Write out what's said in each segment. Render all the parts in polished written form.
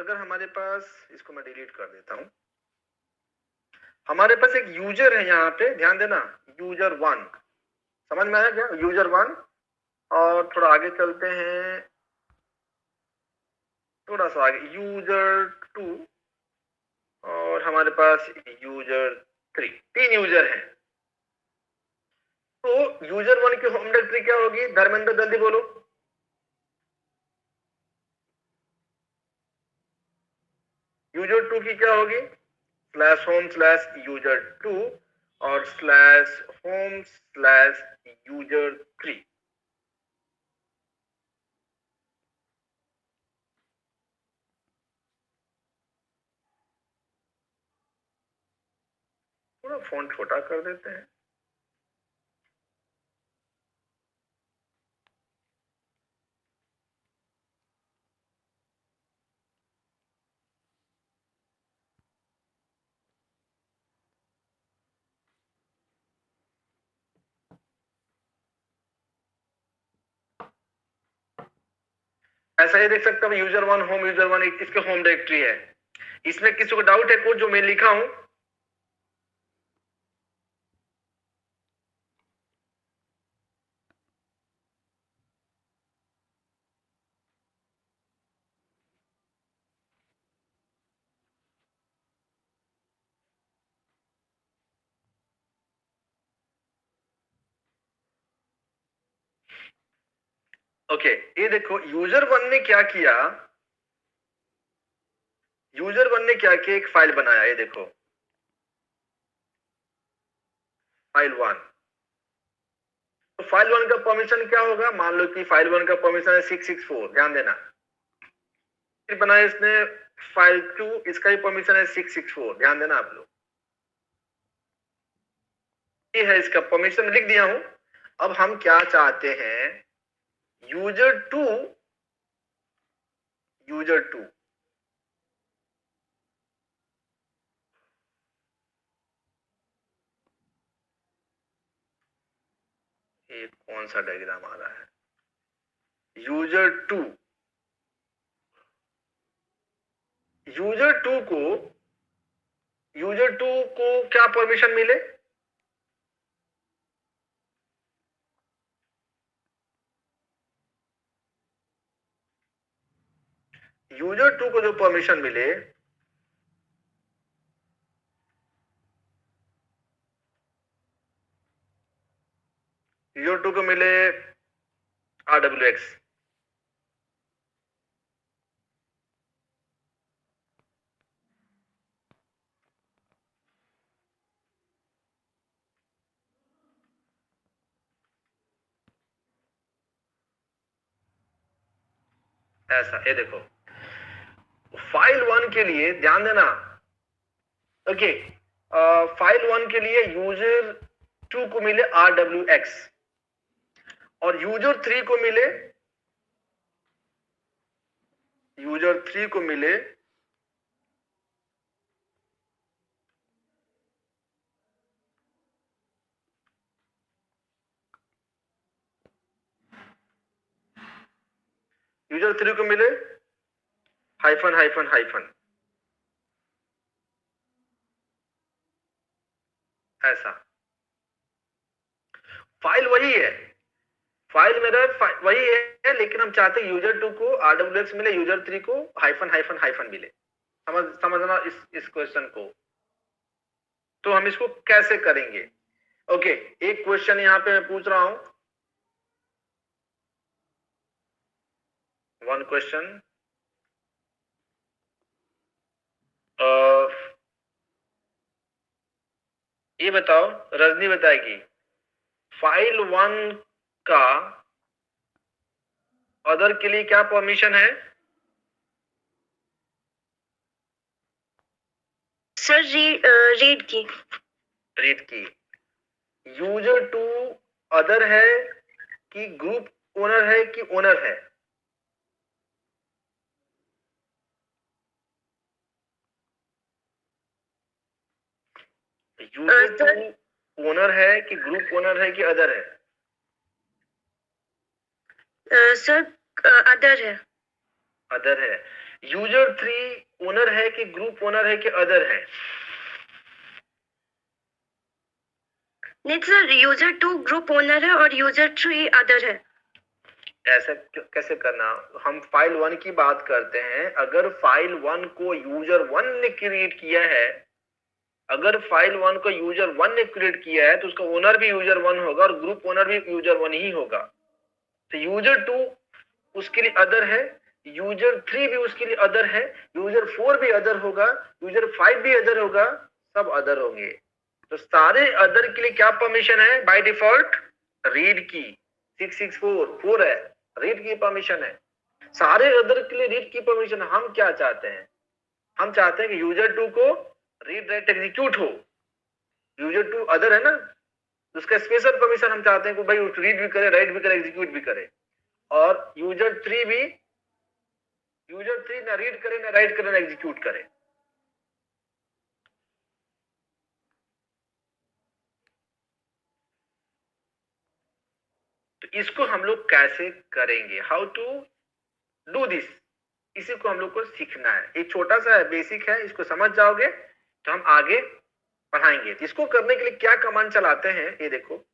अगर हमारे पास, इसको मैं डिलीट कर देता हूं, हमारे पास एक यूजर है यहाँ पे, ध्यान देना, यूजर 1, समझ में आया क्या, यूजर 1। और थोड़ा आगे चलते हैं, थोड़ा सा आगे, यूजर 2, और हमारे पास यूजर 3, 3 यूजर हैं। तो यूजर 1 की होम डायरेक्टरी क्या होगी, धर्मेंद्र जल्दी बोलो। यूजर 2 की क्या होगी, स्लैश होम स्लैश यूजर 2 और स्लैश होम स्लैश यूजर 3। थोड़ा फॉन्ट छोटा कर देते हैं। ऐसा ही देख सकते हो, यूजर 1 होम, यूजर 1 इसके होम डायरेक्टरी है। इसमें किसी को डाउट है कोड जो मैं लिखा हूं? ओके, ये देखो यूजर 1 ने क्या किया, यूजर 1 ने क्या किया, एक फाइल बनाया, ये देखो फाइल 1। तो फाइल 1 का परमिशन क्या होगा, मान लो कि फाइल 1 का परमिशन है 664, ध्यान देना। फिर बनाया इसने फाइल 2, इसका ही परमिशन है 664, ध्यान देना आप लोग। ये है इसका परमिशन, लिख दिया हूं। अब हम क्या चाहते हैं, यूजर 2, यूजर 2 ये कौन सा डायग्राम आ रहा है, यूजर 2, यूजर 2 को, यूजर 2 को क्या परमिशन मिले, यूजर 2 को जो परमिशन मिले, यूजर 2 को मिले RWX, ऐसा, ये देखो फाइल 1 के लिए ध्यान देना। ओके, फाइल 1 के लिए यूजर 2 को मिले RWX और यूजर 3 को मिले, यूजर 3 को मिले यूजर 3 को मिले हाइफन हाइफन हाइफन, ऐसा। फाइल वही है, फाइल मेरा वही है, लेकिन हम चाहते हैं यूजर 2 को RWX मिले, यूजर 3 को हाइफन हाइफन हाइफन मिले। समझना इस क्वेश्चन को। तो हम इसको कैसे करेंगे, ओके, एक क्वेश्चन यहां पे मैं पूछ रहा हूं, वन क्वेश्चन, ये बताओ, रजनी बताएगी, फाइल 1 का अदर के लिए क्या परमिशन है? सर रीड की, रीड की। यूजर 2 अदर है कि ग्रुप ओनर है कि ओनर है? यूजर 2 ओनर है कि ग्रुप ओनर है कि अदर है? सर अदर है, अदर है। यूजर 3 ओनर है कि ग्रुप ओनर है कि अदर है? नहीं सर, यूजर 2 ग्रुप ओनर है और यूजर 3 अदर है। ऐसा कैसे करना? हम फाइल 1 की बात करते हैं। अगर फाइल 1 को यूजर 1 ने क्रिएट किया है, अगर फाइल 1 को यूजर 1 ने क्रिएट किया है तो उसका ओनर भी यूजर 1 होगा और ग्रुप ओनर भी यूजर 1 ही होगा। तो यूजर 2 उसके लिए अदर है, यूजर 3 भी उसके लिए अदर है, यूजर 4 भी अदर होगा, यूजर 5 भी अदर होगा, सब अदर होंगे। तो सारे अदर के लिए क्या परमिशन है बाय डिफॉल्ट? रीड की 664 है, रीड की परमिशन है। सारे अदर के लिए रीड की परमिशन। हम क्या चाहते हैं? हम चाहते हैं कि यूजर 2 को रीड राइट एग्जीक्यूट हो। यूजर 2 अदर है ना, उसका स्पेशल परमिशन हम चाहते हैं कि भाई रीड भी करे, राइट भी करे, एग्जीक्यूट भी करे। और यूजर 3 भी, यूजर 3 ना रीड करे, ना राइट करे, ना एग्जीक्यूट करे। तो इसको हम लोग कैसे करेंगे? हाउ टू डू दिस, इसी को हम लोग को सीखना है। एक छोटा सा बेसिक है, इसको समझ जाओगे तो हम आगे पढ़ाएंगे। तो इसको करने के लिए क्या कमांड चलाते हैं, ये देखो।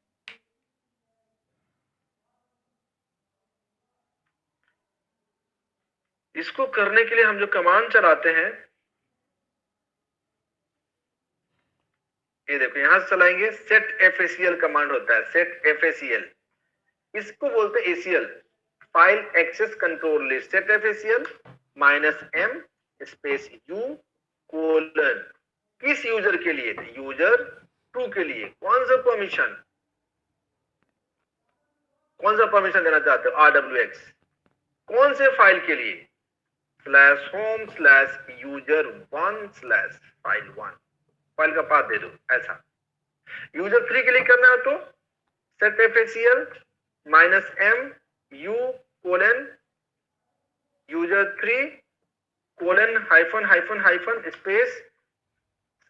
इसको करने के लिए हम जो कमांड चलाते हैं, ये देखो यहां से चलाएंगे। सेट एफएसीएल कमांड होता है, सेट एफएसीएल। इसको बोलते हैं ACL, file access control list. Set FACL -m space u colon, किस यूजर के लिए? यूजर 2 के लिए। कौन सा परमिशन, कौन सा परमिशन देना चाहते हो? RWX। कौन से फाइल के लिए? /home/user1/file1, फाइल का पाथ दे दो ऐसा। यूजर 3 के लिए करना है तो set FACL -m u colon user 3 colon hyphen hyphen hyphen space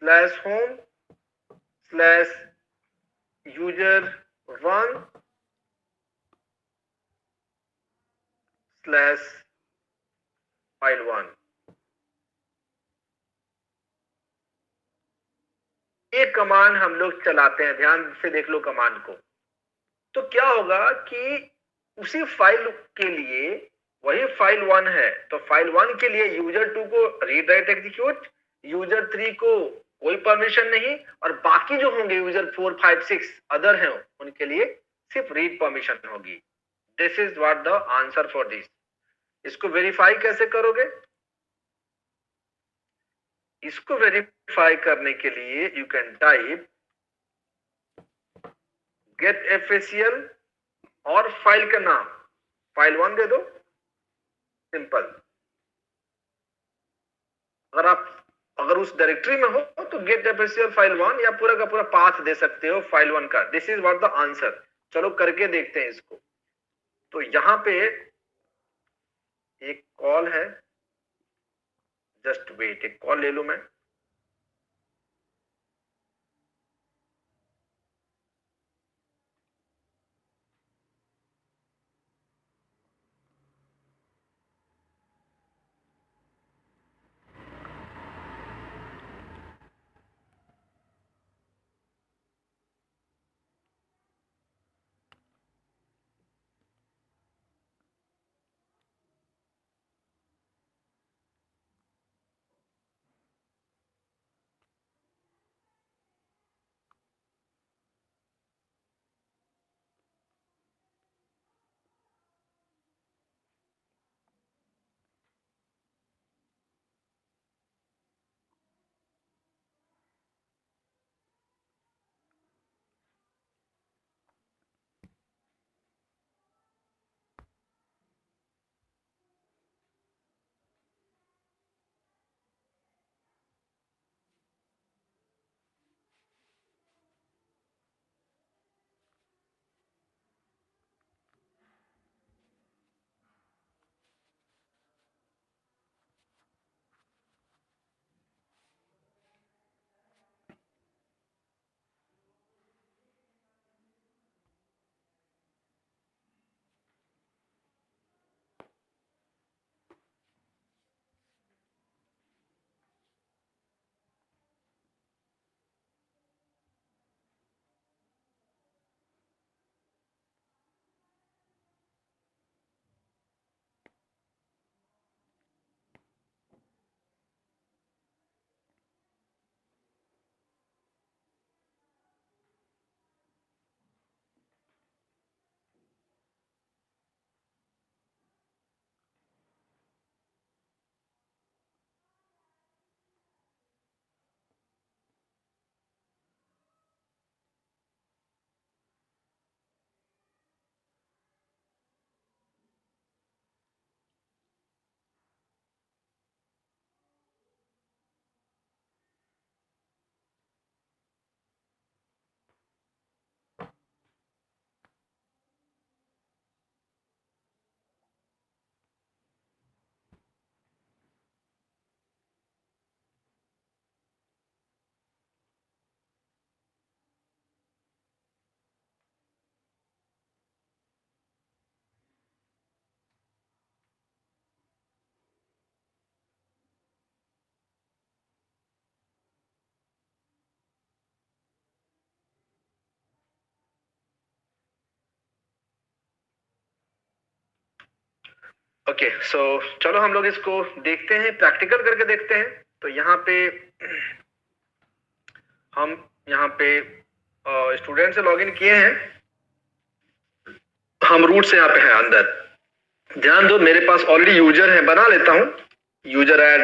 /home/user1/file1। ये कमांड हम लोग चलाते हैं, ध्यान से देख लो कमांड को। तो क्या होगा कि उसी फाइल के लिए, वही फाइल 1 है तो फाइल 1 के लिए यूजर 2 को रीड राइट एग्जीक्यूट, यूजर 3 को कोई परमिशन नहीं, और बाकी जो होंगे यूजर 4 5 6 अदर हैं उनके लिए सिर्फ रीड परमिशन होगी। This is what the answer for this. इसको वेरीफाई कैसे करोगे? इसको वेरीफाई करने के लिए यू कैन टाइप गेट एफएसीएल और फाइल का नाम फाइल 1 दे दो, सिंपल। अगर उस डायरेक्टरी में हो तो गेट एफएसीएल फाइल 1 या पूरा का पूरा पाथ दे सकते हो फाइल 1 का। This is what the answer. चलो करके देखते हैं इसको। तो यहां पे एक कॉल है, जस्ट वेट, एक कॉल ले लूं मैं। ओके, सो चलो हम लोग इसको देखते हैं, प्रैक्टिकल करके देखते हैं। तो यहाँ पे हम स्टूडेंट से लॉगिन किए हैं, हम रूट से यहाँ पे हैं अंदर। ध्यान दो, मेरे पास ऑलरेडी यूजर है, बना लेता हूं। User add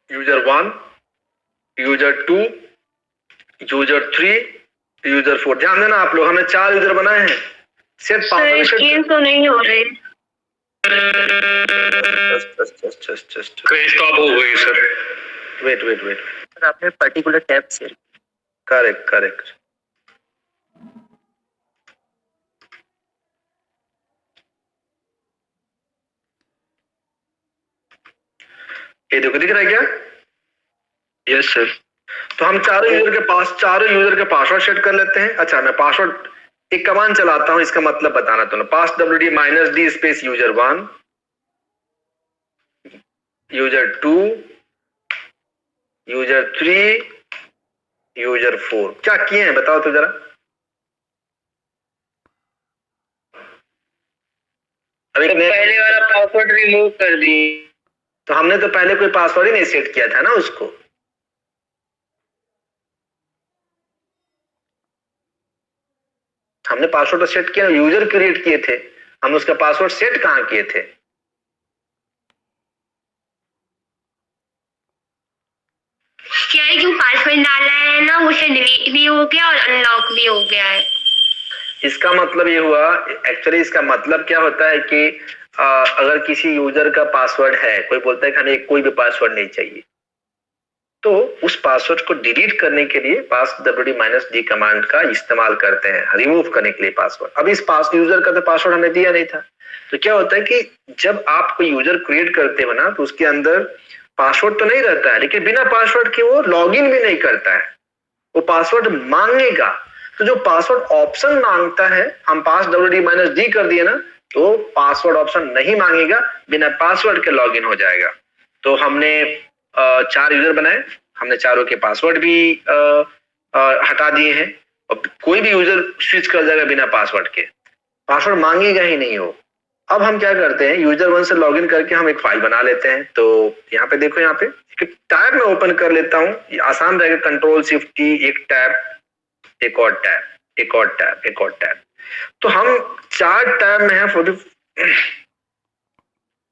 user 1, user 2, user 3, user 4। ध्यान देना आप लोग, हमने 4 यूजर बनाए हैं। सेट पासवर्ड तो नहीं हो रही। जस्ट स्टॉप हो गई सर। वेट सर आपने पर्टिकुलर टैब से करेक्ट। ये देखो, दिख रहा है क्या? Yes sir. तो हम चारों यूजर के पासवर्ड सेट कर लेते हैं। अच्छा, मैं पासवर्ड एक कमांड चलाता हूं, इसका मतलब बताना तो ना। पास wd -d space user 1, user 2, user 3, user 4। क्या किए हैं बताओ तो जरा। अभी पहले वाला पासवर्ड रिमूव कर दी। तो हमने तो पहले कोई पासवर्ड ही नहीं सेट किया था ना उसको। हमने पासवर्ड तो सेट किया, यूजर क्रिएट किए थे, हम उसका पासवर्ड सेट कहां किए थे? क्या है, जो पासवर्ड डाला है ना, उसे डिलीट भी हो गया और अनलॉक भी हो गया है। इसका मतलब ये हुआ, एक्चुअली इसका मतलब क्या होता है कि अगर किसी यूजर का पासवर्ड है, कोई बोलता है कि हमें कोई भी पासवर्ड नहीं चाहिए, तो उस पासवर्ड को डिलीट करने के लिए पास wd -d कमांड का इस्तेमाल करते हैं, रिमूव करने के लिए पासवर्ड। अब इस यूजर का तो पासवर्ड हमने दिया नहीं था, तो क्या होता है कि जब आप कोई यूजर क्रिएट करते हो ना, तो उसके अंदर पासवर्ड तो नहीं रहता है, लेकिन बिना पासवर्ड के वो लॉगिन भी नहीं करता है, वो पासवर्ड मांगेगा। तो जो पासवर्ड ऑप्शन मांगता है, हम पास wd -d कर दिए ना, तो पासवर्ड ऑप्शन नहीं मांगेगा, बिना पासवर्ड के लॉगिन हो जाएगा। तो हमने 4 यूजर बनाए, हमने चारों के पासवर्ड भी हटा दिए हैं, और कोई भी यूजर स्विच कर जाएगा बिना पासवर्ड के, पासवर्ड मांगेगा ही नहीं हो। अब हम क्या करते हैं, यूजर 1 से लॉगिन करके हम एक फाइल बना लेते हैं। तो यहाँ पे देखो, यहाँ पे एक टैब में ओपन कर लेता हूँ, ये आसान रहेगा। कंट्रोल शिफ्ट की, एक टैब, एक और टैब, एक और टैब, एक और टैब। तो हम 4 टैब में हैं।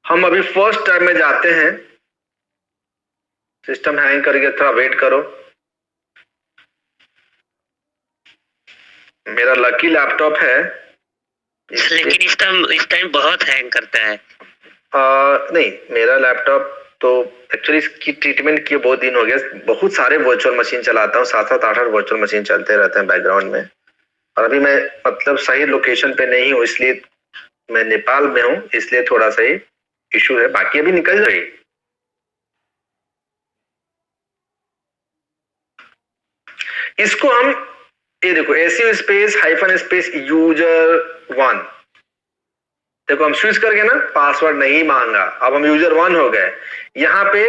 हम अभी फर्स्ट टैब में जाते हैं। सिस्टम हैंग कर गया, थोड़ा वेट करो। मेरा लकी लैपटॉप है, लेकिन इस टाइम बहुत हैंग करता है। नहीं, मेरा लैपटॉप तो एक्चुअली इसकी ट्रीटमेंट किए बहुत दिन हो गया, बहुत सारे वर्चुअल मशीन चलाता हूँ, 7-7 8-8 वर्चुअल मशीन चलते रहते हैं बैकग्राउंड में। और अभी मैं मतलब सही लोकेशन पे नहीं हूँ, इसलिए मैं नेपाल में हूँ, इसलिए थोड़ा सा ही इशू है, बाकी अभी निकल जाएगी। इसको हम, ये देखो, su space hyphen space user 1, देखो हम स्विच करके ना, पासवर्ड नहीं मांगा, अब हम यूजर 1 हो गए। यहाँ पे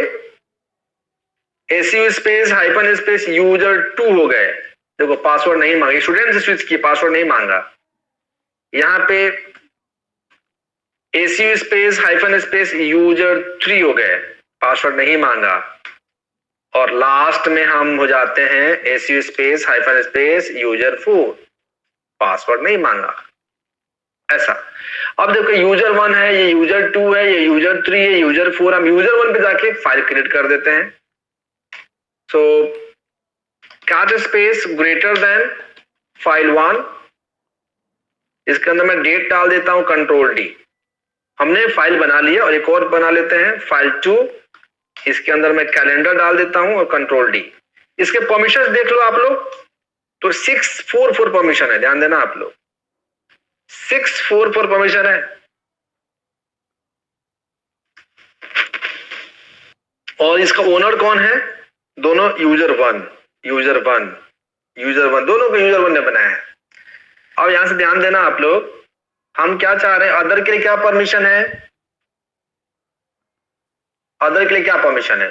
su space hyphen space user 2 हो गए, देखो पासवर्ड नहीं मांगा, स्टूडेंट से स्विच किए, पासवर्ड नहीं मांगा। यहाँ पे su space hyphen space user 3 हो गए, पासवर्ड नहीं मांगा। और लास्ट में हम हो जाते हैं su space hyphen space user 4, password नहीं मांगा, ऐसा। अब देखो, यूजर 1 है, ये यूजर 2 है, ये यूजर 3 है, यूजर 4। हम यूजर 1 पे जाके फाइल क्रिएट कर देते हैं। So cat space greater than file 1, इसके अंदर मैं डेट डाल देता हूं, कंट्रोल D। हमने फाइल बना लिया, और एक और बना लेते हैं, फाइल 2, इसके अंदर मैं कैलेंडर डाल देता हूं, और कंट्रोल D। इसके परमिशन देख लो आप लोग, तो 644 परमिशन है, ध्यान देना आप लोग, 644 परमिशन है। और इसका ओनर कौन है? दोनों यूजर 1 दोनों को यूजर 1 ने बनाया है। अब यहां से ध्यान देना आप लोग, हम क्या चाह रहे हैं, अदर के लिए क्या परमिशन है? अदर के लिए क्या परमिशन है?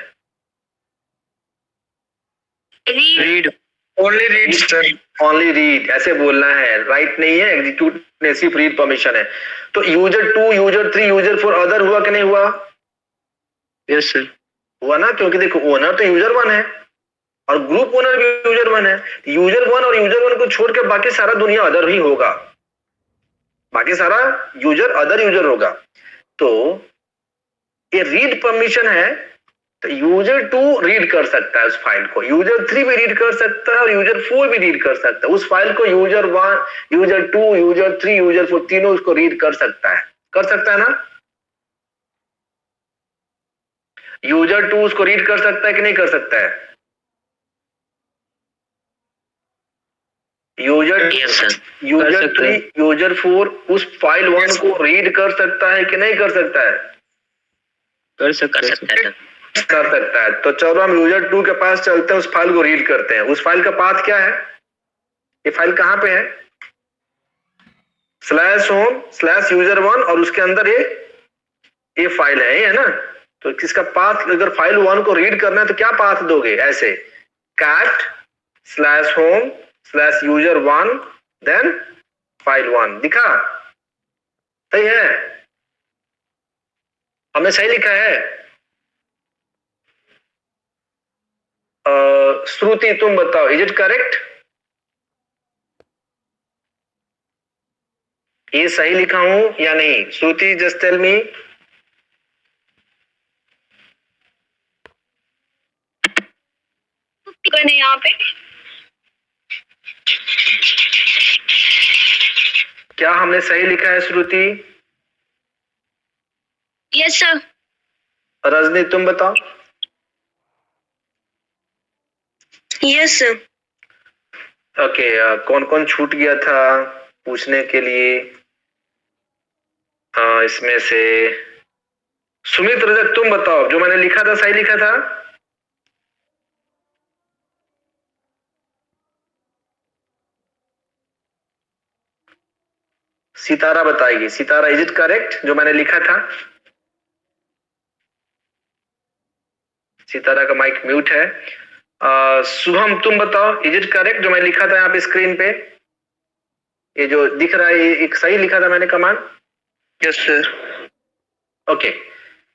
Read. Only read sir. Only read ऐसे बोलना है, राइट नहीं है, एग्जीक्यूट ने सिर्फ रीड परमिशन है। तो यूजर 2, यूजर 3, यूजर 4 अदर हुआ कि नहीं हुआ? Yes sir. हुआ ना, क्योंकि देखो ओनर तो यूजर 1 है और ग्रुप ओनर भी यूजर 1 है। यूजर 1 और यूजर 1 को छोड़ के बाकी सारा दुनिया अदर ही होगा, बाकी सारा यूजर अदर यूजर होगा। तो ये रीड परमिशन है, तो यूजर 2 रीड कर सकता है उस फाइल को, यूजर 3 भी रीड कर सकता है और यूजर 4 भी रीड कर सकता है उस फाइल को। यूजर 1, यूजर 2, यूजर 3, यूजर 4 तीनों उसको रीड कर सकता है ना? यूजर 2 उसको रीड कर सकता है कि नहीं कर सकता है? यूजर 3, यूजर 4 उस फाइल 1 को रीड कर सकता है कि नहीं कर सकता है? कर सकता है। तो चलो हम यूजर 2 के पास चलते हैं, उस फाइल को रीड करते हैं। उस फाइल का पाथ क्या है? ये फाइल कहां पे है? /home/user1 और उसके अंदर ये फाइल है ना। तो किसका पाथ, अगर फाइल 1 को रीड करना है तो क्या पाथ दोगे? ऐसे cat/home/user1 देन फाइल 1। दिखा? सही है, हमने सही लिखा है। श्रुति तुम बताओ, इज इट करेक्ट? ये सही लिखा हूं या नहीं? श्रुति जस्ट टेल मी। यहाँ पे क्या हमने सही लिखा है श्रुति? Yes sir. रजनी तुम बताओ। Yes sir. ओके, कौन कौन छूट गया था पूछने के लिए? इसमें से सुमित, रजत तुम बताओ, जो मैंने लिखा था सही लिखा था? सितारा बताएगी। सितारा, इज इट करेक्ट जो मैंने लिखा था? सितारा का माइक म्यूट है। शुभम तुम बताओ, इज इट करेक्ट जो मैं लिखा था यहाँ पे स्क्रीन पे? ये जो दिख रहा है ये एक सही लिखा था मैंने कमांड? Yes sir. ओके,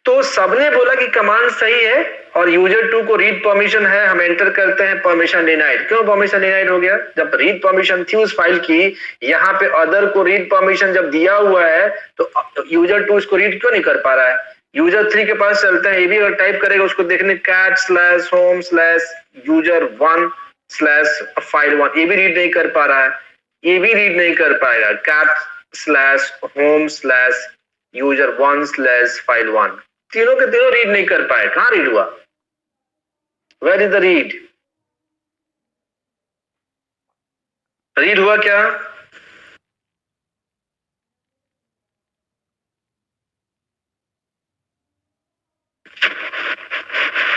तो सबने बोला कि कमांड सही है और यूजर 2 को रीड परमिशन है। हम एंटर करते हैं परमिशन डिनाइड। क्यों परमिशन डिनाइड हो गया? जब रीड परमिशन थी उस फाइल की, यहाँ पे अदर को रीड परमिशन जब दिया हुआ है तो यूजर 2 इसको रीड क्यों नहीं कर पा रहा है? यूजर 3 के पास चलते हैं, ये भी अगर टाइप करेगा उसको देखने cat/home/user1/file1, ये भी रीड नहीं कर पा रहा है, ये भी रीड नहीं कर पाएगा। cat/home/user1/file1 तीनों के तीनों रीड नहीं कर पाए। कहां रीड हुआ? Where is the read? Read हुआ क्या?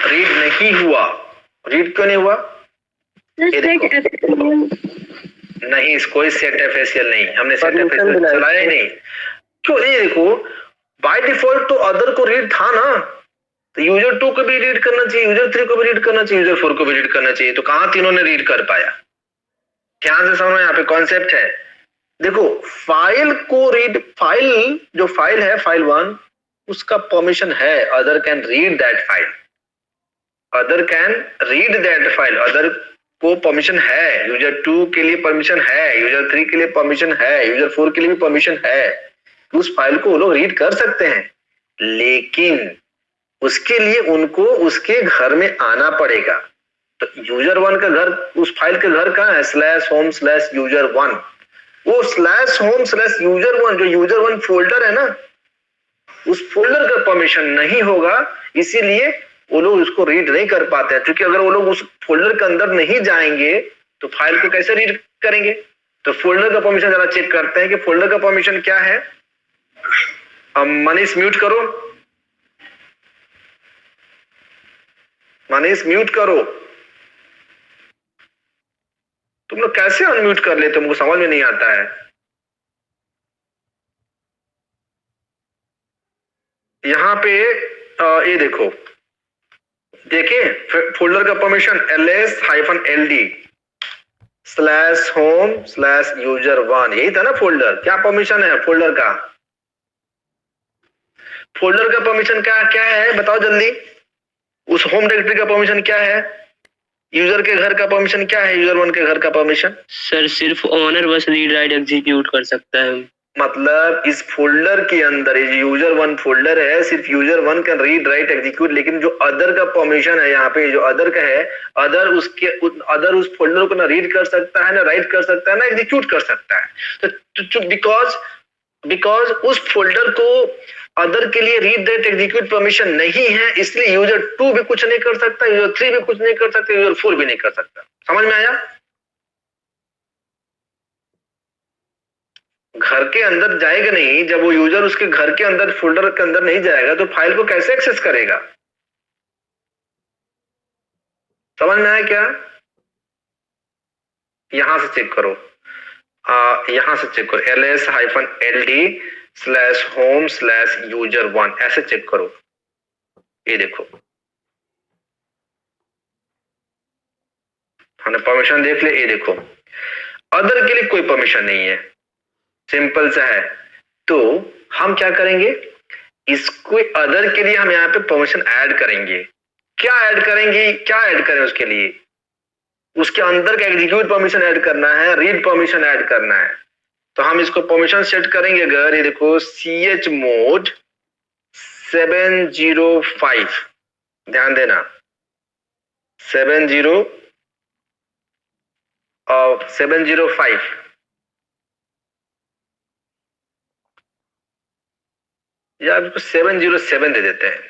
रीड नहीं हुआ। रीड क्यों नहीं हुआ? नहीं, कोई सेट FACL नहीं, हमने सेट FACL चलाया ही नहीं। क्यों? नहीं, देखो बाय डिफॉल्ट तो अदर को रीड था ना, तो यूजर 2 को भी रीड करना चाहिए, यूजर 3 को भी रीड करना चाहिए, यूजर 4 को भी रीड करना चाहिए। तो कहां तीनों ने रीड कर पाया? ध्यान से समझो, यहाँ पे कॉन्सेप्ट है। देखो फाइल को रीड, फाइल जो फाइल है फाइल 1 उसका परमिशन है, other can read that file, other can read that file, other को परमिशन है। यूजर 2 के लिए परमिशन है, यूजर 3 के लिए परमिशन है, यूजर 4 के लिए भी परमिशन है। उस फाइल को वो लोग रीड कर सकते हैं, लेकिन उसके लिए उनको उसके घर में आना पड़ेगा। तो यूजर 1 का घर, उस फाइल का घर कहाँ है? /home/user1। वो /home/user1 जो यूजर 1 फोल्डर है ना, उस फोल्डर का परमिशन नहीं होगा, इसीलिए वो लोग उसको रीड नहीं कर पाते हैं। क्योंकि अगर वो लोग उस फोल्डर के अंदर नहीं जाएंगे तो फाइल को कैसे रीड करेंगे? तो फोल्डर का परमिशन जरा चेक करते हैं कि फोल्डर का परमिशन क्या है। मनीष म्यूट करो, मनीष म्यूट करो। तुम लोग कैसे अनम्यूट कर लेते हो, मुझको समझ में नहीं आता है। यहाँ पे ये देखो, देखिए फोल्डर का परमिशन ls-ld /home/user1, यही था ना फोल्डर। क्या परमिशन है फोल्डर का? फोल्डर का परमिशन क्या क्या है बताओ जल्दी। उस होम डायरेक्टरी का परमिशन क्या है? यूजर के घर का परमिशन क्या है? user1 के घर का परमिशन? सर सिर्फ ओनर बस रीड राइट एग्जीक्यूट कर सकता है। मतलब इस फोल्डर के अंदर ये user1 फोल्डर है, सिर्फ user1 can read write execute, लेकिन जो अदर का परमिशन है यहाँ पे, जो अदर का है, अदर उस फोल्डर को ना रीड कर सकता है, ना राइट कर सकता है, ना एग्जीक्यूट कर सकता है। तो बिकॉज उस फोल्डर को अदर के लिए रीड राइट एग्जीक्यूट परमिशन नहीं है, इसलिए user2 भी कुछ नहीं कर सकता, user3 भी कुछ नहीं कर सकता, user4 भी नहीं कर सकता। समझ में आया? घर के अंदर जाएगा नहीं, जब वो यूजर उसके घर के अंदर फोल्डर के अंदर नहीं जाएगा तो फाइल को कैसे एक्सेस करेगा? समझ में आया क्या? यहां से चेक करो, यहां से चेक करो, ls-ld/home/user1 ऐसे चेक करो। ये देखो हमने परमिशन देख लिया। ये देखो अदर के लिए कोई परमिशन नहीं है, सिंपल सा है। तो हम क्या करेंगे, इसको अदर के लिए हम यहाँ पे परमिशन ऐड करेंगे। क्या ऐड करेंगे, क्या ऐड करें उसके लिए? उसके अंदर का एग्जीक्यूट परमिशन ऐड करना है, रीड परमिशन ऐड करना है। तो हम इसको परमिशन सेट करेंगे। अगर ये देखो chmod 705, ध्यान देना 705 या इसको 707 दे देते हैं।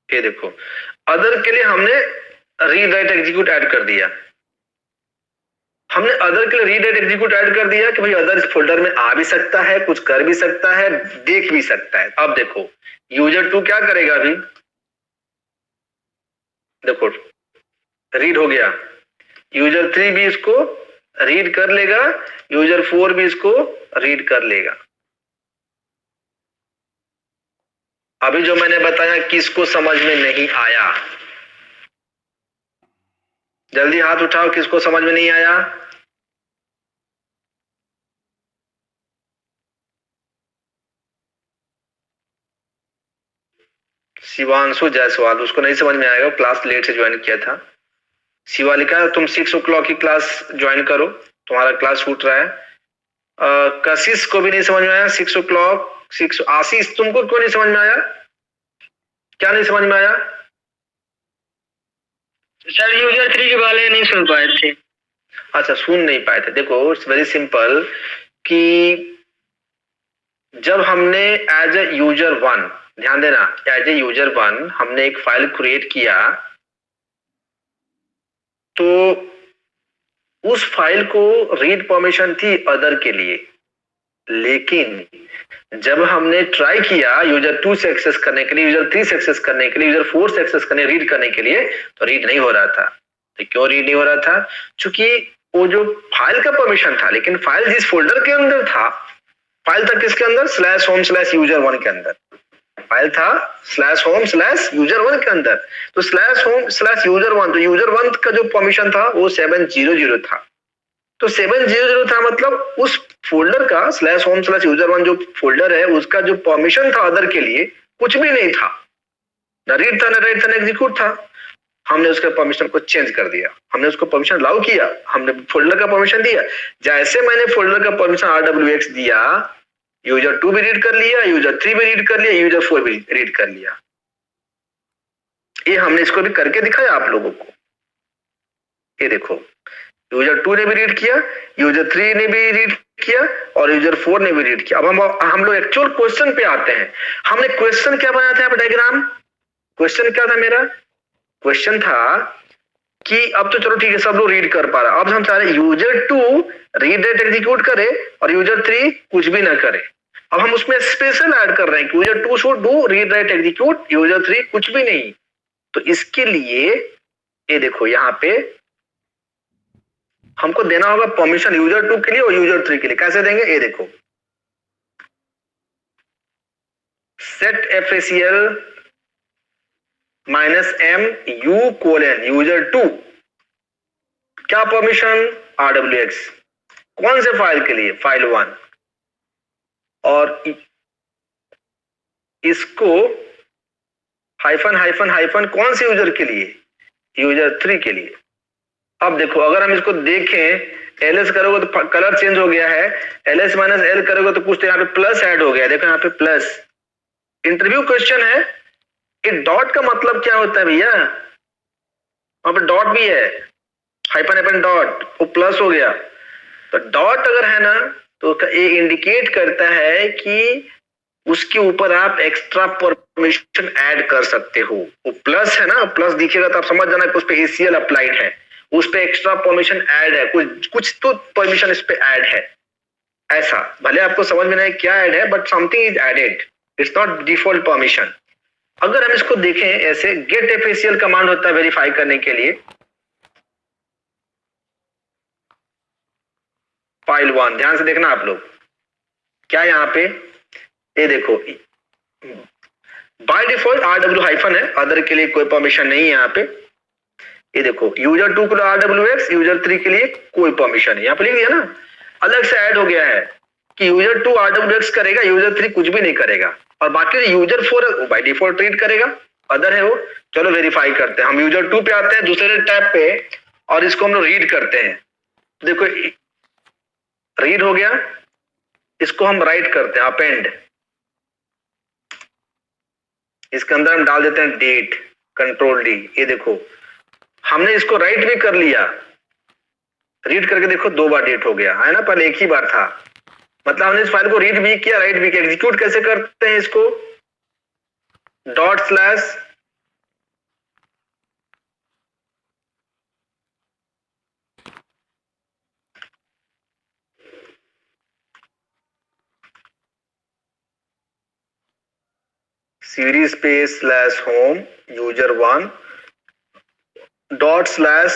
ये देखो अदर के लिए हमने रीड राइट एग्जीक्यूट ऐड कर दिया। हमने अदर के लिए रीड राइट एग्जीक्यूट ऐड कर दिया कि भाई अदर इस फोल्डर में आ भी सकता है, कुछ कर भी सकता है, देख भी सकता है। अब देखो user2 क्या करेगा? अभी देखो रीड हो गया, user3 भी इसको रीड कर लेगा, user4 भी इसको रीड कर लेगा। अभी जो मैंने बताया किसको समझ में नहीं आया? जल्दी हाथ उठाओ, किसको समझ में नहीं आया? शिवांशु जायसवाल, उसको नहीं समझ में आएगा, क्लास लेट से ज्वाइन किया था। शिवालिका तुम 6 o'clock की क्लास ज्वाइन करो, तुम्हारा क्लास छूट रहा है। कशिश को भी नहीं समझ में आया 6 o'clock। आशीष तुमको क्यों नहीं समझ में आया? क्या नहीं समझ में आया? सर user3 के बारे में नहीं सुन पाए थे। अच्छा सुन नहीं पाए थे। देखो इट्स वेरी सिंपल कि जब हमने एज ए user1, ध्यान देना, एज ए user1 हमने एक फाइल क्रिएट किया तो उस फाइल को रीड परमिशन थी अदर के लिए, लेकिन जब हमने ट्राई किया user2 से एक्सेस करने के लिए, user3 से एक्सेस करने के लिए, user4 से एक्सेस करने, रीड करने के लिए, तो रीड नहीं हो रहा था। तो क्यों रीड नहीं हो रहा था? क्योंकि वो जो फाइल का परमिशन था, लेकिन फाइल जिस फोल्डर के अंदर था, फाइल था किसके अंदर? /home/user1 के अंदर फाइल था, /home/user1 के अंदर। तो /home/user1, तो user1 का जो परमिशन था वो 700 था। तो 700 था मतलब उस फोल्डर का /home/user1 जो फोल्डर है उसका जो परमिशन था अदर के लिए कुछ भी नहीं था, ना रीड था, ना राइट था, ना एग्जीक्यूट था। हमने उसके परमिशन को चेंज कर दिया, हमने उसको परमिशन अलाउ किया, हमने फोल्डर का परमिशन दिया। जैसे मैंने फोल्डर का परमिशन rwx दिया, user2 भी रीड कर लिया, user3 भी रीड कर लिया, user4 भी रीड कर लिया। ये हमने इसको भी करके दिखाया आप लोगों को। ये देखो user2 ने भी रीड किया, user3 ने भी रीड किया और user4 ने भी रीड किया। अब हम लोग एक्चुअल क्वेश्चन पे आते हैं। हमने क्वेश्चन क्या बनाया था? डायग्राम क्वेश्चन क्या था मेरा? क्वेश्चन था कि अब तो चलो ठीक है सब लोग रीड कर पा रहा, अब हम चाह रहे user2 रीड राइट एग्जीक्यूट करे और user3 कुछ भी ना करे। अब हम उसमें स्पेशल ऐड कर रहे हैं कि user2 should do read write execute, user3 कुछ भी नहीं। तो इसके लिए ये देखो यहाँ पे हमको देना होगा परमिशन user2 के लिए और user3 के लिए। कैसे देंगे? ये देखो set facl minus M U colon user 2, क्या परमिशन RWX, कौन से फाइल के लिए, फाइल 1, और इसको हाइफन हाइफन हाइफन कौन से यूजर के लिए, यूजर 3 के लिए। अब देखो अगर हम इसको देखें, ls करोगे तो कलर चेंज हो गया है, ls माइनस l करोगे तो कुछ तो यहाँ पे प्लस ऐड हो गया, देखो यहाँ पे प्लस। इंटरव्यू क्वेश्चन है, ये डॉट का मतलब क्या होता है भैया, वहां पे डॉट भी है, हाइफन हाइफन डॉट, वो प्लस हो गया। तो डॉट अगर है ना तो ये इंडिकेट करता है कि उसके ऊपर आप एक्स्ट्रा परमिशन ऐड कर सकते हो। वो प्लस है ना, प्लस दिखेगा तो आप समझ जाना कि उस पे ACL अप्लाइड है, उस पे एक्स्ट्रा परमिशन ऐड है, कुछ तो परमिशन इस पे ऐड है। ऐसा भले आपको समझ में नहीं क्या ऐड है, but something is added, it's not default permission. अगर हम इसको देखें ऐसे, गेट FACL कमांड होता है वेरीफाई करने के लिए, फाइल 1 ध्यान से देखना आप लोग, क्या यहाँ पे ये देखो बाय डिफॉल्ट RW हाइफन है, अदर के लिए कोई परमिशन नहीं है यहाँ पे। ये देखो यूजर 2 के लिए RWX, यूजर 3 के लिए कोई परमिशन है, यहाँ पे लिख दिया ना, अलग से ऐड हो गया है कि यूजर 2 RWX करेगा, यूजर 3 कुछ भी नहीं करेगा, और बाकी यूजर 4 बाय डिफॉल्ट रीड करेगा, अदर है वो। चलो वेरीफाई करते हैं, हम यूजर 2 पे आते हैं दूसरे टैब पे, और इसको हम लोग रीड करते हैं। देखो रीड हो गया, इसको हम राइट करते हैं, अपेंड, इसके अंदर हम डाल देते हैं डेट, कंट्रोल D। ये देखो हमने इसको राइट भी कर लिया, रीड करके देखो 2 बार डेट हो गया है ना, पहले एक ही बार था, मतलब हमने इस फाइल को रीड भी किया राइट भी किया। एग्जीक्यूट कैसे करते हैं इसको, dot slash cd space slash home user 1 dot slash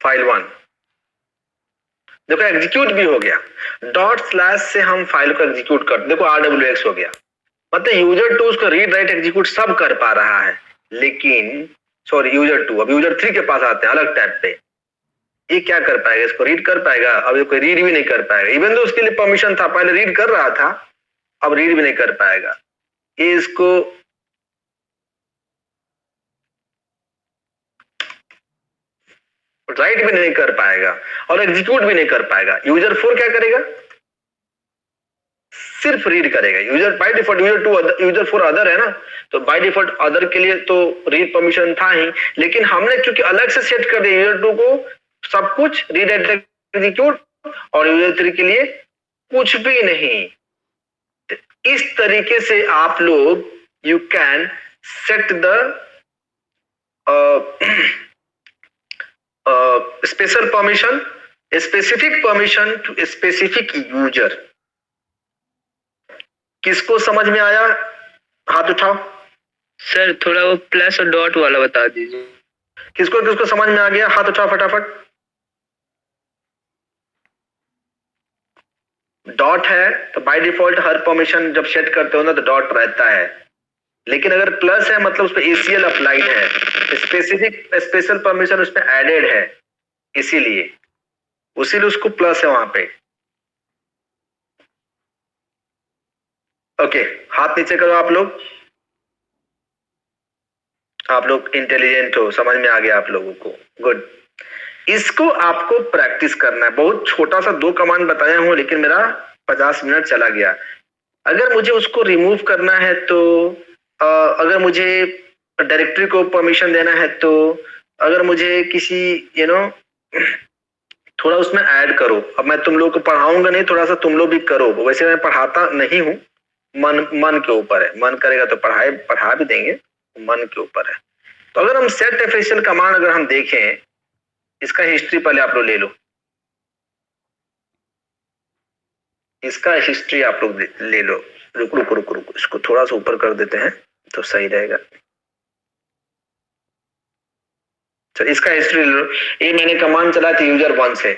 file 1। देखो एग्जीक्यूट भी हो गया, डॉट स्लैश से हम फाइल को एग्जीक्यूट कर, देखो RWX हो गया, मतलब यूजर 2 उसको रीड राइट एग्जीक्यूट सब कर पा रहा है। लेकिन सॉरी यूजर 2, अब यूजर 3 के पास आते हैं अलग टैब पे, ये क्या कर पाएगा, इसको रीड कर पाएगा, अब ये कोई रीड भी नहीं कर पाएगा, इवन तो उसके लिए परमिशन था, पहले रीड कर रहा था, अब रीड भी नहीं कर पाएगा। ये इसको राइट भी नहीं कर पाएगा और एग्जीक्यूट भी नहीं कर पाएगा। यूजर 4 क्या करेगा, सिर्फ रीड करेगा। User by default user 2 user 4 other है ना, तो बाय डिफॉल्ट अदर के लिए तो रीड परमिशन था ही, लेकिन हमने क्योंकि अलग से सेट कर दिया यूजर 2 को सब कुछ रीड एग्जीक्यूट, और यूजर 3 के लिए कुछ भी नहीं। इस तरीके से आप लोग you can set the special permission, specific permission to specific user. किसको समझ में आया, हाथ उठाओ। सर थोड़ा वो प्लस और डॉट वाला बता दीजिए। किसको किसको समझ में आ गया, हाथ उठाओ फटाफट। डॉट है तो बाय डिफॉल्ट हर परमिशन जब सेट करते हो ना तो डॉट रहता है, लेकिन अगर प्लस है मतलब उस पर ACL अप्लाइड है, स्पेसिफिक स्पेशल परमिशन उस पर एडेड है, इसीलिए उसको प्लस है वहां पे। ओके हाथ नीचे करो आप लोग, आप लोग इंटेलिजेंट हो, समझ में आ गया आप लोगों को, गुड। इसको आपको प्रैक्टिस करना है, बहुत छोटा सा 2 कमांड बताया हूं लेकिन मेरा 50 मिनट चला गया। अगर मुझे उसको रिमूव करना है तो अगर मुझे डायरेक्टरी को परमिशन देना है तो, अगर मुझे किसी थोड़ा उसमें ऐड करो। अब मैं तुम लोग को पढ़ाऊंगा नहीं, थोड़ा सा तुम लोग भी करो, वैसे मैं पढ़ाता नहीं हूं, मन के ऊपर है, मन करेगा तो पढ़ा भी देंगे, मन के ऊपर है। तो अगर हम सेट FACL कमांड अगर हम देखें, इसका हिस्ट्री पहले आप लोग ले लो, इसका हिस्ट्री आप लोग ले लो। रुक रुक रुक रुक, इसको थोड़ा सा ऊपर कर देते हैं तो सही रहेगा। तो इसका हिस्ट्री ले लो, ये मैंने कमांड चला थी यूजर 1 से,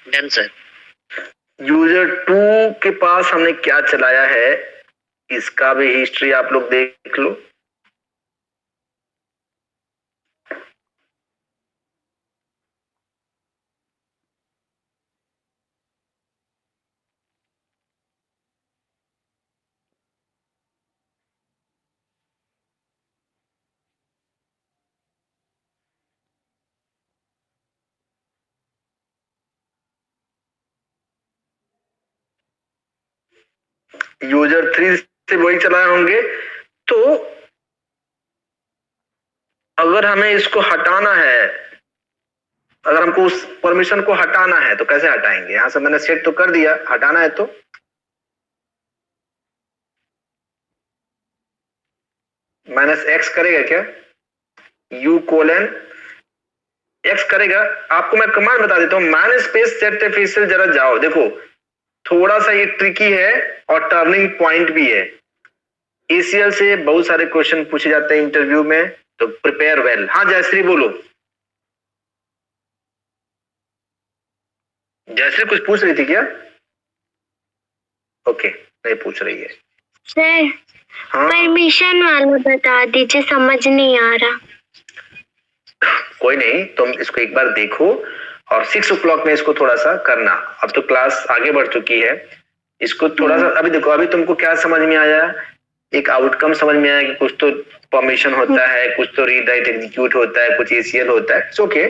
डन सर। यूजर 2 के पास हमने क्या चलाया है इसका भी हिस्ट्री आप लोग देख लो। यूजर 3 से वही चलाए होंगे। तो अगर हमें इसको हटाना है, अगर हमको उस परमिशन को हटाना है तो कैसे हटाएंगे? यहां से मैंने सेट तो कर दिया, हटाना है तो -x करेगा क्या? u:(x) करेगा। आपको मैं कमांड बता देता हूँ, मैन स्पेस सेट ऑफिशियल, जरा जाओ देखो, थोड़ा सा ये ट्रिकी है और टर्निंग पॉइंट भी है। ACL से बहुत सारे क्वेश्चन पूछे जाते हैं इंटरव्यू में, तो प्रिपेयर वेल। हाँ जयश्री बोलो। जयश्री कुछ पूछ रही थी क्या? ओके, नहीं पूछ रही है। सर हाँ परमिशन वाला बता दीजिए, समझ नहीं आ रहा। कोई नहीं, तुम इसको एक बार देखो और 6 o'clock में इसको थोड़ा सा करना। अब तो क्लास आगे बढ़ चुकी है, इसको थोड़ा सा अभी देखो। अभी तुमको क्या समझ में आया? एक आउटकम समझ में आया कि कुछ तो परमिशन होता है, कुछ तो रीड राइट एग्जीक्यूट होता है, कुछ ACL होता है। ओके।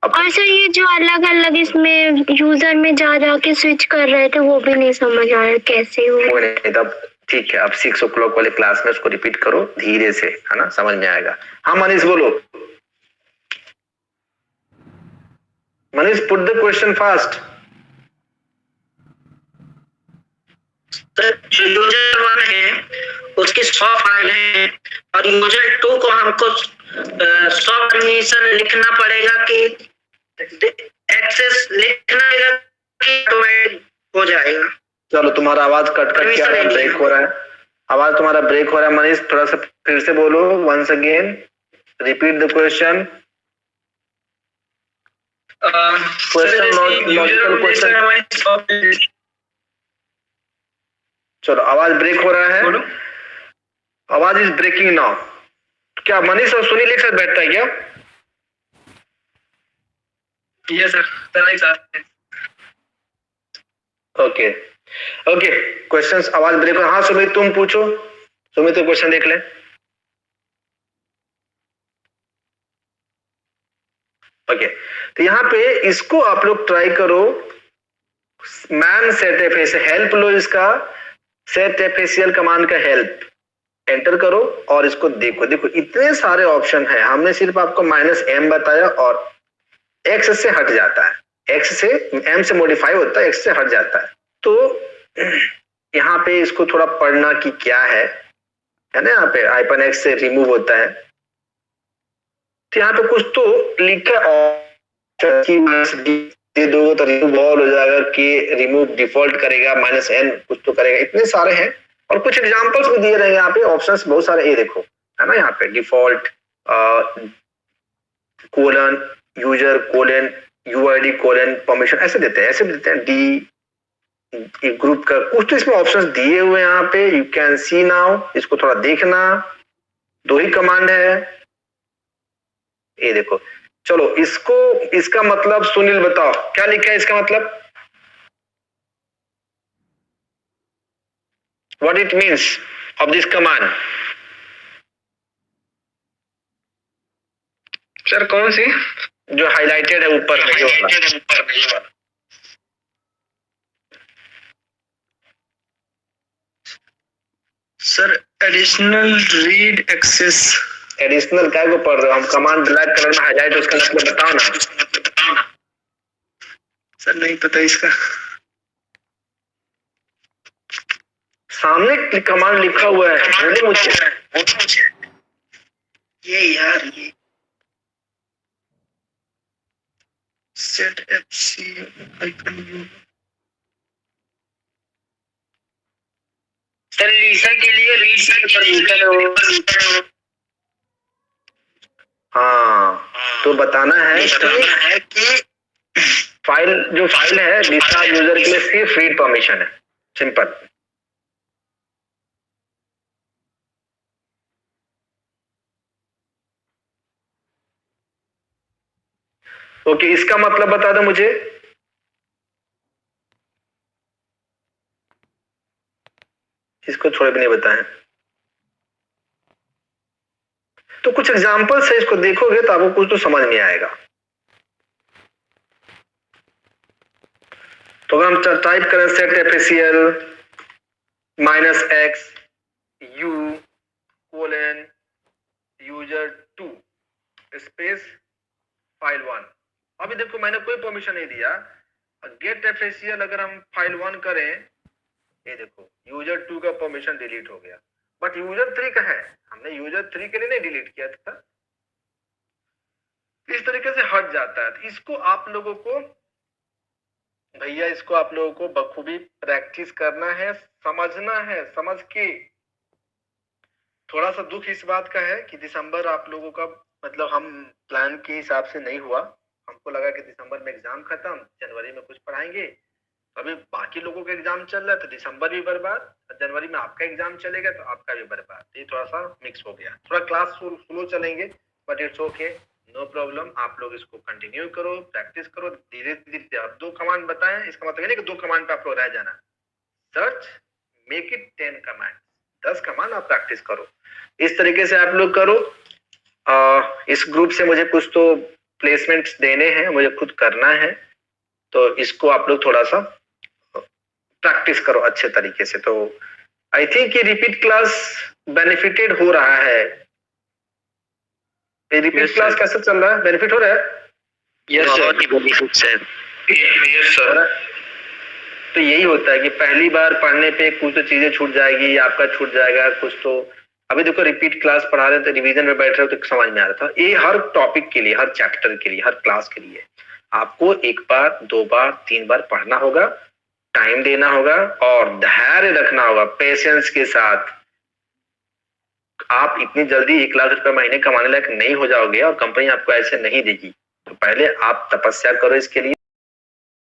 और सर ये जो अलग अलग इसमें यूजर में जा के स्विच कर रहे थे वो भी नहीं समझ आया कैसे हो। कोई नहीं, तब ठीक है। अब 6 o'clock वाले क्लास में उसको रिपीट करो धीरे से, है ना, समझ में आएगा। हाँ मनीष बोलो। Manish put the question fast. जो यूजर 1 है उसकी 100 फाइल है और यूजर 2 को हमको 100 परमिशन लिखना पड़ेगा कि एक्सेस लिखना पड़ेगा कि ऑटोमेटिक हो जाएगा। चलो तुम्हारा आवाज कट कट के आ रहा है, ब्रेक हो रहा है, आवाज तुम्हारा ब्रेक हो रहा है। मनीष थोड़ा सा फिर से बोलो, once again repeat the question. Question logical question. चलो आवाज ब्रेक हो रहा है, आवाज इज ब्रेकिंग नाउ। क्या मनीष और सुनील एक साथ बैठता है क्या? Yes sir. Okay okay, questions आवाज ब्रेक हो। हाँ सुमित तुम पूछो, सुमित तो क्वेश्चन देख ले। ओके तो यहाँ पे इसको आप लोग ट्राई करो, मैन सेट एफएसीएल हेल्प लो, इसका सेट एफएसीएल कमांड का हेल्प एंटर करो और इसको देखो। देखो इतने सारे ऑप्शन है, हमने सिर्फ आपको -m बताया और x से हट जाता है, x से m से मॉडिफाई होता है, x से हट जाता है। तो यहाँ पे इसको थोड़ा पढ़ना कि क्या है ना। यहाँ पे -x से रिमूव होता है, तो यहाँ पे कुछ तो लिखा दे दो तो रिमूव ऑल हो जाएगा, कि रिमूव डिफॉल्ट करेगा, -n कुछ तो करेगा। इतने सारे हैं और कुछ एग्जांपल्स भी दिए रहेंगे यहाँ पे, ऑप्शंस बहुत सारे। ये देखो है ना, यहाँ पे default colon user colon UID colon permission ऐसे देते हैं, ऐसे भी देते हैं। डी एक ग्रुप का कुछ तो इसमें ऑप्शंस दिए हुए हैं यहाँ पे, यू कैन सी नाउ। इसको थोड़ा देखना, 2 ही कमांड है, ये देखो। चलो इसको, इसका मतलब सुनील बताओ क्या लिखा है इसका मतलब, what it means of this command. Sir कौन सी? जो हाईलाइटेड है ऊपर में, ये वाला। Sir additional read access. Additional क्या को पढ़ रहे हो? हम कमांड ब्लैक कलर में हाईलाइट, उसका मतलब बताओ ना। सर नहीं पता इसका। सामने कमांड लिखा हुआ है, बोलो मुझे। ये यार ये सेट FC -u। सर लीसा के लिए रीड परमिशन। हाँ तो बताना है कि जो फाइल है दिशा यूजर के लिए सिर्फ रीड परमिशन है, सिंपल। ओके, इसका मतलब बता दो मुझे। इसको छोड़े भी नहीं बताएं तो कुछ एग्जांपल्स है, इसको देखोगे तो आपको कुछ तो समझ में आएगा। तो अगर हम टाइप करें set FACL -x u colon user2 space file 1। अभी देखो मैंने कोई परमिशन नहीं दिया। गेट FACL अगर हम फाइल 1 करें, ये देखो user2 का परमिशन डिलीट हो गया, बट user3 का है, हमने user3 के लिए नहीं डिलीट किया था। इस तरीके से हट जाता है। इसको आप लोगों को भैया, इसको आप लोगों को बखूबी प्रैक्टिस करना है, समझना है। समझ के थोड़ा सा दुख इस बात का है कि दिसंबर आप लोगों का मतलब हम प्लान के हिसाब से नहीं हुआ। हमको लगा कि दिसंबर में एग्जाम खत्म, जनवरी में कुछ पढ़ाएंगे। अभी बाकी लोगों का एग्जाम चल रहा है तो दिसंबर भी बर्बाद, जनवरी में आपका एग्जाम चलेगा तो आपका भी बर्बाद। ये थोड़ा सा मिक्स हो गया। थोड़ा क्लास स्लो चलेंगे, but it's okay, no problem. आप लोग इसको कंटिन्यू करो, प्रैक्टिस करो धीरे धीरे। आप 2 कमांड बताएं, इसका मतलब नहीं कि 2 कमांड पे आप लोग रह जाना। Search, make it 10 command, 10 command आप प्रैक्टिस करो। इस तरीके से आप लोग करो। इस ग्रुप से मुझे कुछ तो प्लेसमेंट्स देने हैं, मुझे खुद करना है, तो इसको आप लोग थोड़ा सा प्रैक्टिस करो अच्छे तरीके से। तो आई थिंक ये रिपीट क्लास बेनिफिटेड हो रहा है। ये रिपीट क्लास कैसे चल रहा है? बेनिफिट हो रहा है? Yes sir. Yes sir. तो यही होता है कि पहली बार पढ़ने पे कुछ तो चीजें छूट जाएगी, आपका छूट जाएगा कुछ। तो अभी देखो रिपीट क्लास पढ़ा रहे थे, रिवीजन में बैठ रहे हो तो समझ में आ रहा था। ये हर टॉपिक के लिए, हर चैप्टर के लिए, हर क्लास के लिए आपको 1 बार 2 बार 3 बार पढ़ना होगा, टाइम देना होगा और धैर्य रखना होगा पेशेंस के साथ। आप इतनी जल्दी 1 लाख रुपए महीने कमाने लायक नहीं हो जाओगे और कंपनी आपको ऐसे नहीं देगी। तो पहले आप तपस्या करो इसके लिए।